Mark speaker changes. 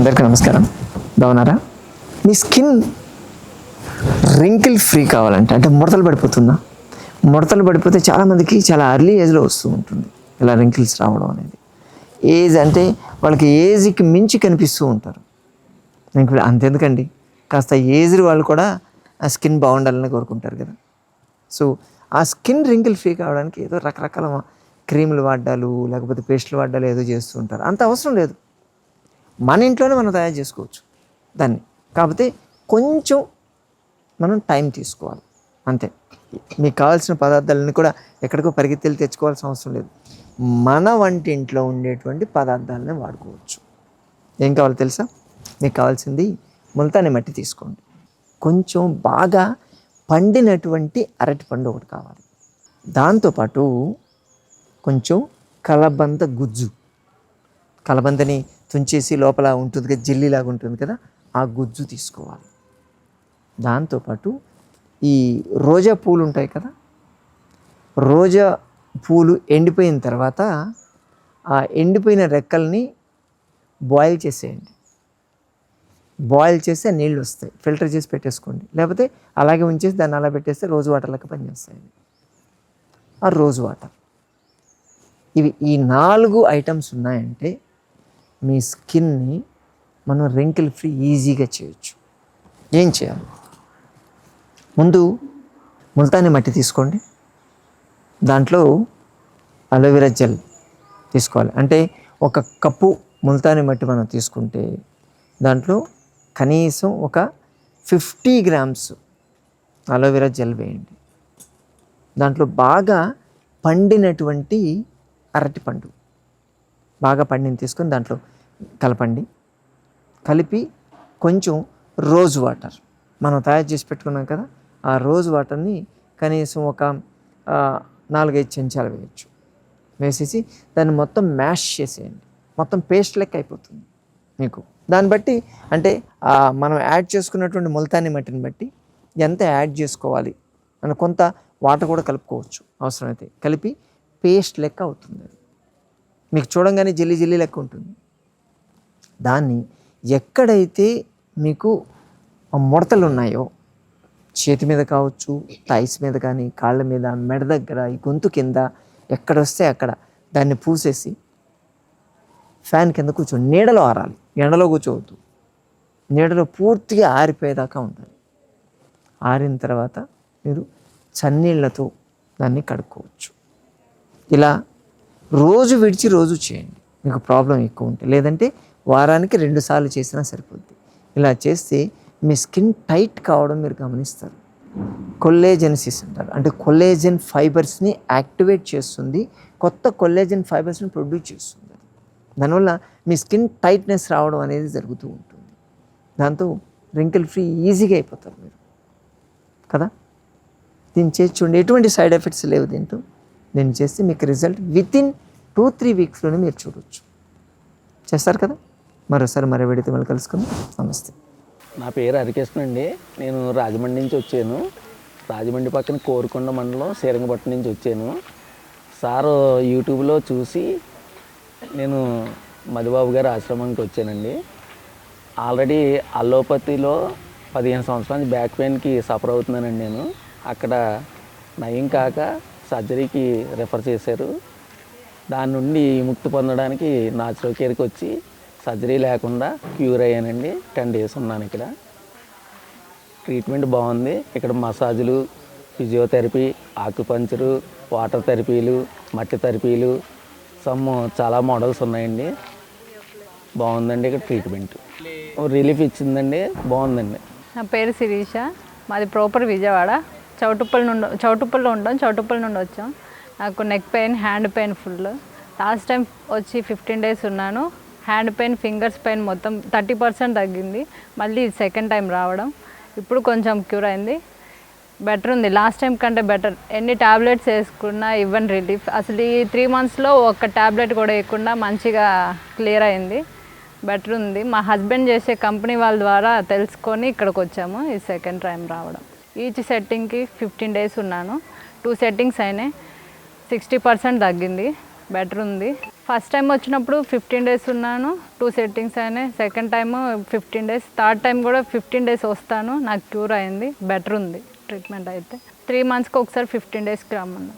Speaker 1: అందరికీ నమస్కారం. బాగున్నారా? మీ స్కిన్ రింకిల్ ఫ్రీ కావాలంటే, అంటే ముడతలు పడిపోతుందా? ముడతలు పడిపోతే చాలామందికి చాలా ఎర్లీ ఏజ్లో వస్తూ ఉంటుంది ఇలా రింకిల్స్ రావడం అనేది. ఏజ్ అంటే వాళ్ళకి ఏజ్కి మించి కనిపిస్తూ ఉంటారు. రింకిల్ అంతెందుకండి, కాస్త ఏజ్డ్ వాళ్ళు కూడా ఆ స్కిన్ బాగుండాలని కోరుకుంటారు కదా. సో ఆ స్కిన్ రింకిల్ ఫ్రీ కావడానికి ఏదో రకరకాల క్రీములు వాడ్డాలు, లేకపోతే పేస్టులు వాడ్డాలు ఏదో చేస్తూ ఉంటారు. అంత అవసరం లేదు, మన ఇంట్లోనే మనం తయారు చేసుకోవచ్చు దాన్ని. కాకపోతే కొంచెం మనం టైం తీసుకోవాలి అంతే. మీకు కావాల్సిన పదార్థాలన్నీ కూడా ఎక్కడికో పరిగెత్తి తెచ్చుకోవాల్సిన అవసరం లేదు. మన వంటింట్లో ఉండేటువంటి పదార్థాలనే వాడుకోవచ్చు. ఏం కావాలో తెలుసా? మీకు కావాల్సింది ముల్తానీ మట్టి తీసుకోండి. కొంచెం బాగా పండినటువంటి అరటిపండు ఒకటి కావాలి. దాంతోపాటు కొంచెం కలబంద గుజ్జు, కలబందని తుంచేసి లోపల ఉంటుంది కదా, జెల్లీలాగా ఉంటుంది కదా, ఆ గుజ్జు తీసుకోవాలి. దాంతోపాటు ఈ రోజా పూలు ఉంటాయి కదా, రోజా పూలు ఎండిపోయిన తర్వాత ఆ ఎండిపోయిన రెక్కల్ని బాయిల్ చేసేయండి. బాయిల్ చేస్తే నీళ్ళు వస్తాయి, ఫిల్టర్ చేసి పెట్టేసుకోండి. లేకపోతే అలాగే ఉంచేసి దాన్ని అలా పెట్టేస్తే రోజు వాటర్ లెక్క పనిచేస్తాయి. ఆ రోజు వాటర్, ఈ 4 ఐటమ్స్ ఉన్నాయంటే మీ స్కిన్ని మనం రింకిల్ ఫ్రీ ఈజీగా చేయొచ్చు. ఏం చేయాలి? ముందు ముల్తానీ మట్టి తీసుకోండి. దాంట్లో అలోవెరా జెల్ తీసుకోవాలి. అంటే 1 కప్పు ముల్తానీ మట్టి మనం తీసుకుంటే దాంట్లో కనీసం ఒక 50 గ్రామ్స్ అలోవెరా జెల్ వేయండి. దాంట్లో బాగా పండినటువంటి అరటిపండు, బాగా పండిని తీసుకొని దాంట్లో కలపండి. కలిపి కొంచెం రోజ్ వాటర్ మనం తయారు చేసి పెట్టుకున్నాం కదా, ఆ రోజ్ వాటర్ని కనీసం ఒక 4-5 చెంచాలు వేయచ్చు. వేసేసి దాన్ని మొత్తం మ్యాష్ చేసేయండి. మొత్తం పేస్ట్ లెక్క అయిపోతుంది మీకు. దాన్ని బట్టి అంటే మనం యాడ్ చేసుకున్నటువంటి ముల్తానీ మట్టిని బట్టి ఎంత యాడ్ చేసుకోవాలి అని కొంత వాటర్ కూడా కలుపుకోవచ్చు అవసరమైతే. కలిపి పేస్ట్ లెక్క అవుతుంది. మీకు చూడంగానే జెల్లీ జెల్లీ లెక్క ఉంటుంది. దాన్ని ఎక్కడైతే మీకు ముడతలు ఉన్నాయో, చేతి మీద కావచ్చు, థైస్ మీద కానీ, కాళ్ళ మీద, మెడ దగ్గర, ఈ గొంతు కింద ఎక్కడ వస్తే అక్కడ దాన్ని పూసేసి ఫ్యాన్ కింద కూర్చోండి. నీడలో ఆరాలి, ఎండలో కూర్చోవద్దు. నీడలో పూర్తిగా ఆరిపోయేదాకా ఉండాలి. ఆరిన తర్వాత మీరు చన్నీళ్లతో దాన్ని కడుక్కోవచ్చు. ఇలా రోజు విడిచి రోజు చేయండి మీకు ప్రాబ్లం ఎక్కువ ఉంటే. లేదంటే వారానికి 2 సార్లు చేసినా సరిపోద్ది. ఇలా చేస్తే మీ స్కిన్ టైట్ కావడం మీరు గమనిస్తారు. కొల్లేజెన్సిస్ అంటారు, అంటే కొల్లేజన్ ఫైబర్స్ని యాక్టివేట్ చేస్తుంది, కొత్త కొల్లేజన్ ఫైబర్స్ని ప్రొడ్యూస్ చేస్తుంది. దానివల్ల మీ స్కిన్ టైట్నెస్ రావడం అనేది జరుగుతూ ఉంటుంది. దాంతో రింకిల్ ఫ్రీ ఈజీగా అయిపోతారు మీరు కదా. దీన్ని చేసి చూడండి, ఎటువంటి సైడ్ ఎఫెక్ట్స్ లేవు దీంతో. దీన్ని చేస్తే మీకు రిజల్ట్ వితిన్ 2-3 వీక్స్లోనే మీరు చూడవచ్చు. చేస్తారు కదా. మరోసారి మరో వీడియోతో మళ్ళీ కలుసుకుందాం. నమస్తే.
Speaker 2: నా పేరు హరికృష్ణ అండి. నేను రాజమండ్రి నుంచి వచ్చాను. రాజమండ్రి పక్కన కోరుకొండ మండలం శ్రీరంగపట్నం నుంచి వచ్చాను. సారు యూట్యూబ్లో చూసి నేను మధుబాబు గారి ఆశ్రమానికి వచ్చానండి. ఆల్రెడీ అల్లోపతిలో 15 సంవత్సరాల నుంచి బ్యాక్ పెయిన్కి సఫర్ అవుతున్నానండి నేను. అక్కడ నయం కాక సర్జరీకి రెఫర్ చేశారు. దాని నుండి విముక్తి పొందడానికి నాచురల్ కేర్కి వచ్చి సర్జరీ లేకుండా క్యూర్ అయ్యానండి. 10 డేస్ ఉన్నాను ఇక్కడ. ట్రీట్మెంట్ బాగుంది. ఇక్కడ మసాజులు, ఫిజియోథెరపీ, ఆక్యుపంచరు, వాటర్ థెరపీలు, మట్టి థెరపీలు, చాలా మోడల్స్ ఉన్నాయండి. బాగుందండి ఇక్కడ ట్రీట్మెంట్. రిలీఫ్ ఇచ్చిందండి, బాగుందండి.
Speaker 3: నా పేరు శిరీష. మాది ప్రాపర్ విజయవాడ. చౌటుప్పల్లో ఉంటాం. చౌటుప్పల్ నుండి వచ్చాం. నాకు neck pain, hand pain full. Last time వచ్చి 15 డేస్ ఉన్నాను. హ్యాండ్ పెయిన్, ఫింగర్స్ పెయిన్ మొత్తం 30% తగ్గింది. మళ్ళీ సెకండ్ టైం రావడం, ఇప్పుడు కొంచెం క్యూర్ అయింది. బెటర్ ఉంది, లాస్ట్ టైం కంటే బెటర్. ఎన్ని ట్యాబ్లెట్స్ వేసుకున్నా ఇవ్వని రిలీఫ్. అసలు ఈ 3 మంత్స్లో ఒక్క ట్యాబ్లెట్ కూడా వేయకుండా మంచిగా క్లియర్ అయింది. బెటర్ ఉంది. మా హస్బెండ్ చేసే కంపెనీ వాళ్ళ ద్వారా తెలుసుకొని ఇక్కడికి వచ్చాము. ఈ సెకండ్ టైం రావడం. ఈచ్ సెట్టింగ్కి 15 డేస్ ఉన్నాను. 2 సెట్టింగ్స్ అయినాయి. 60% తగ్గింది. బెటర్ ఉంది. ఫస్ట్ టైం వచ్చినప్పుడు 15 డేస్ ఉన్నాను, 2 సెట్టింగ్స్ అయినాయి. Second time 15 days, third time కూడా 15 డేస్ వస్తాను, నాకు క్యూర్ అయింది, బెటర్ ఉంది ట్రీట్మెంట్ అయితే. 3 మంత్స్కి ఒకసారి 15 డేస్కి రమ్మన్నా.